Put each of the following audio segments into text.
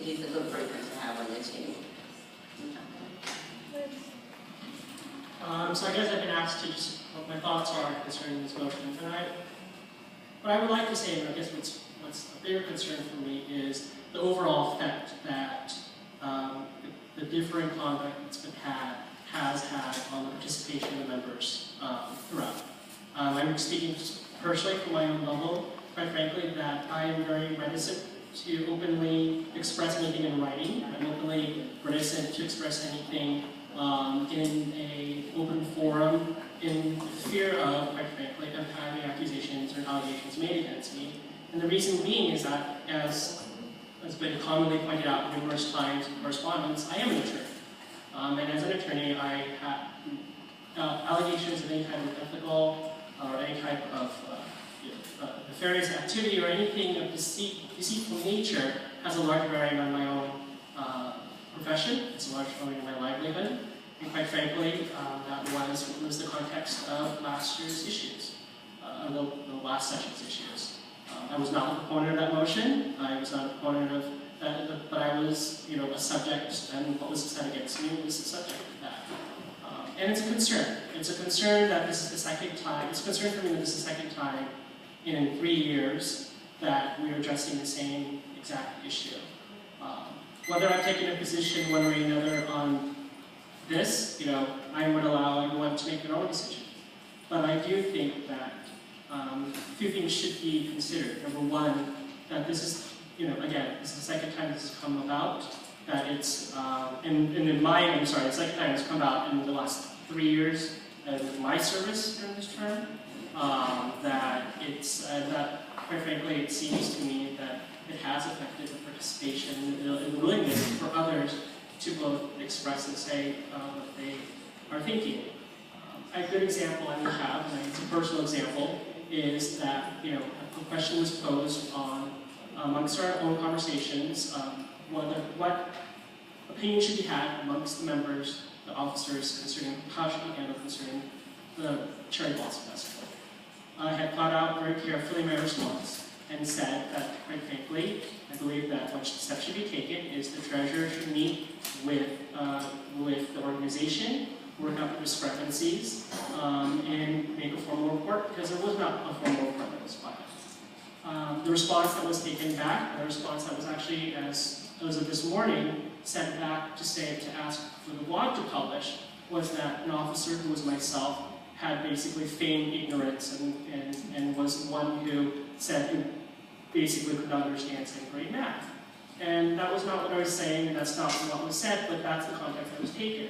he's a good person to have on your team. So I guess I've been asked to just what my thoughts are concerning this motion. And what I would like to say, and I guess what's a bigger concern for me, is the overall effect that the differing conduct that's been has had on the participation of the members throughout. I'm speaking personally from my own level, quite frankly, that I am very reticent to openly express anything in writing. I'm openly reticent to express anything in an open forum in fear of, quite frankly, of having accusations or allegations made against me. And the reason being is that, as has been commonly pointed out numerous times in correspondence, I am an attorney. And as an attorney, I have allegations of any kind of ethical or any type of nefarious activity or anything of deceitful nature has a large bearing on my own profession. It's a large bearing on my livelihood. And quite frankly, that was the context of last year's issues, the last session's issues. I was not a proponent of that motion. I was not a proponent of that, but I was, a subject, and what was said against me was the subject of that. And it's a concern. It's a concern that this is the second time. It's a concern for me that this is the second time in 3 years that we are addressing the same exact issue. Whether I've taken a position one way or another on this, I would allow everyone to make their own decision. But I do think that a few things should be considered. Number one, that this is, again, this is the second time this has come about. That it's, the second time it's come about in the last 3 years of my service during this term. That quite frankly, it seems to me that it has affected the participation and the willingness for others to both express and say what they are thinking. A good example I would have, and it's a personal example, is that a question was posed amongst our own conversations, what opinion should be had amongst the members, the officers, concerning how should be handled concerning the cherry blossom festival. I had thought out very carefully my response and said that, quite frankly, I believe that what steps should be taken is the treasurer should meet with the organization, work out the discrepancies, and make a formal report, because there was not a formal report that was filed. The response that was taken back, the response that was actually, as of this morning, sent back to ask for the blog to publish, was that an officer who was myself had basically feigned ignorance and was one who basically could not understand second grade math. And that was not what I was saying, and that's not what was said, but that's the context that was taken.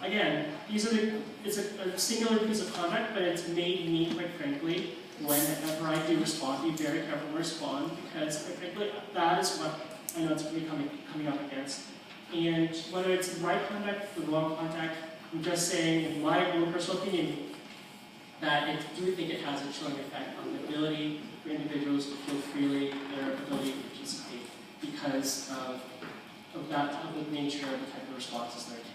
Again, it's a singular piece of conduct, but it's made me, quite frankly, whenever I do respond, be very careful to respond, because, quite frankly, that is what I know it's going to be coming up against. And whether it's the right conduct or the wrong conduct, I'm just saying, in my own personal opinion, that I do think it has a chilling effect on the ability for individuals to feel freely their ability to participate because of the nature of the type of responses they're taking.